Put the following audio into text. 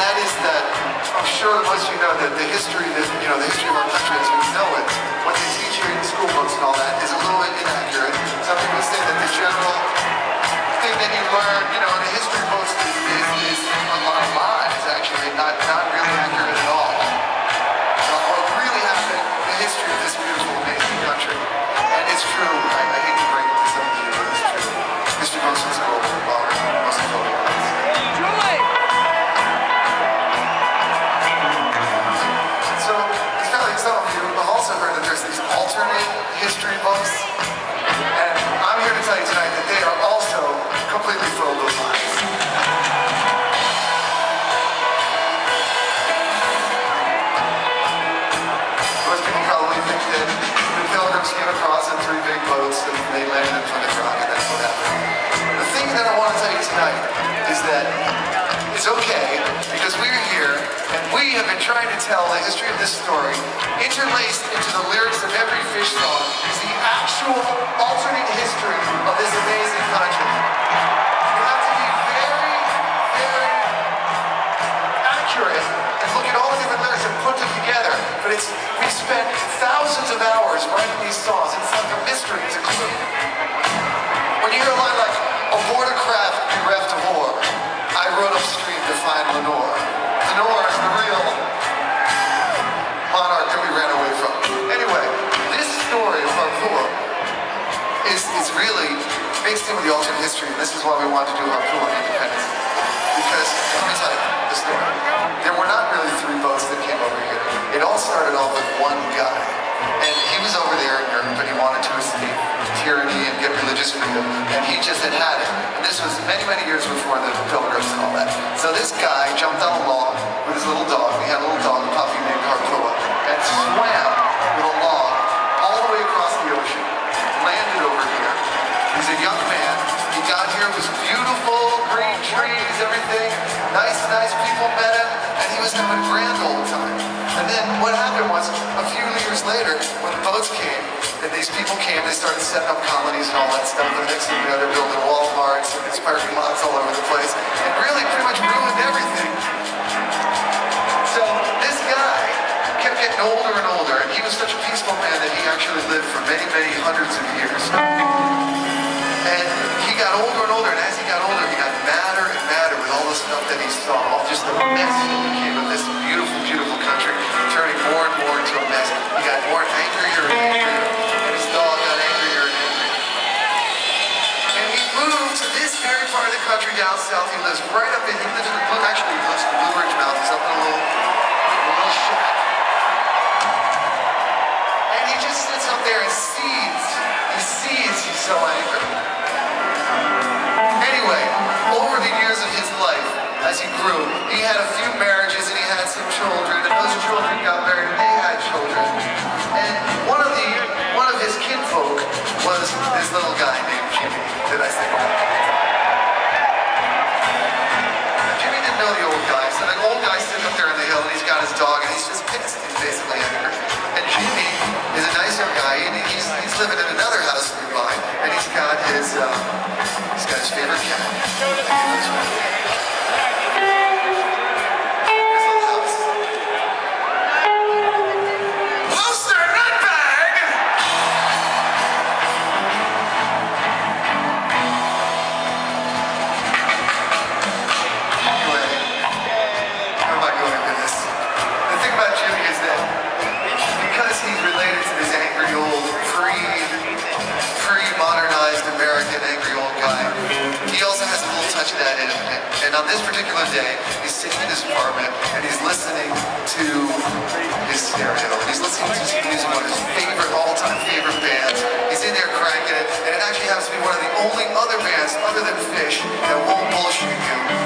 that is that I'm sure most of you know that the history of the history of our country as we know it, what they teach you in school books and all that, is a little bit inaccurate. Some people say that the general thing that you learn, in the history books is a lot of lies, actually, not really accurate at all. What really happened in the history of this beautiful, amazing country, and it's true. I hate to break it to some of you, but it's true. History books in school are longer than most of the ones. So it's probably some of you have also heard that there's these alternate history books, and I'm here to tell you tonight that they are also completely filled with lies. Most people probably think that the Pilgrims came across in 3 big boats and they landed in Plymouth Rock, and that's what happened. The thing that I want to tell you tonight is that it's okay, because we're here and we have been trying to tell the history of this story. Interlaced into the lyrics of every Phish song is the actual alternate history of this amazing country. You have to be very, very accurate and look at all the different lyrics and put them together. But we spent thousands of hours writing these songs, and it's like a mystery, it's a clue. When you hear a line like, "Aboard a craft bereft of war, I rode upstream to find Lenore." Lenore is the real monarch that we ran away from. Anyway, this story of Harpua is really mixed in with the alternate history, and this is why we wanted to do Harpua on independence. Because, let me tell you the story. There were not really 3 boats that came over here. It all started off with one guy. And he was over there in Europe, and he wanted to escape tyranny and get religious freedom, and he just had it. And this was many, many years before the Pilgrims and all that. So this guy jumped on a log with his little dog. He had a little dog, a puppy named Harpua, and swam with a log all the way across the ocean, landed over here. He's a young man. He got here, it was beautiful, green trees, everything. Nice people met him, and he was having a grand old time. And then what happened was, a few years later, when the boats came, and these people came, they started setting up colonies and all that stuff. The next thing you know, they're building Walmarts and these parking lots all over the place, and really pretty much ruined everything. So this guy kept getting older and older, and he was such a peaceful man that he actually lived for many, many hundreds of years. And he got older and older, and as he got older, he got madder and madder with all the stuff that he saw, all just the mess that became of this beautiful, beautiful country, turning more and more into a mess. He got more angrier and angrier, and his dog got angrier and angrier. And he moved to this very part of the country down south. He lives right up in, he lives in the Blue Ridge Mountains, up in a little shack. And he just sits up there and sees. He's so angry. Anyway, over the years of his life, as he grew, he had a few marriages and he had some children, and those children got married and they had children. And one of his kinfolk was this little guy named Jimmy, that I say. Jimmy didn't know the old guy, so the old guy's sitting up there on the hill and he's got his dog and he's just pissed. He's basically angry. And Jimmy is a nice young guy, and he's living in another house nearby, and he's got his favorite cat. His little house. Poster nutbag! Anyway, where am I going with this? The thing about Jimmy is that because he's related to this angry old pre-modernized American angry old guy, he also has a little touch of that in him. And on this particular day, he's sitting in his apartment and he's listening to his stereo. And he's listening to music, one of his all-time favorite bands. He's in there cranking it, and it actually happens to be one of the only other bands other than Phish that won't bullshit you.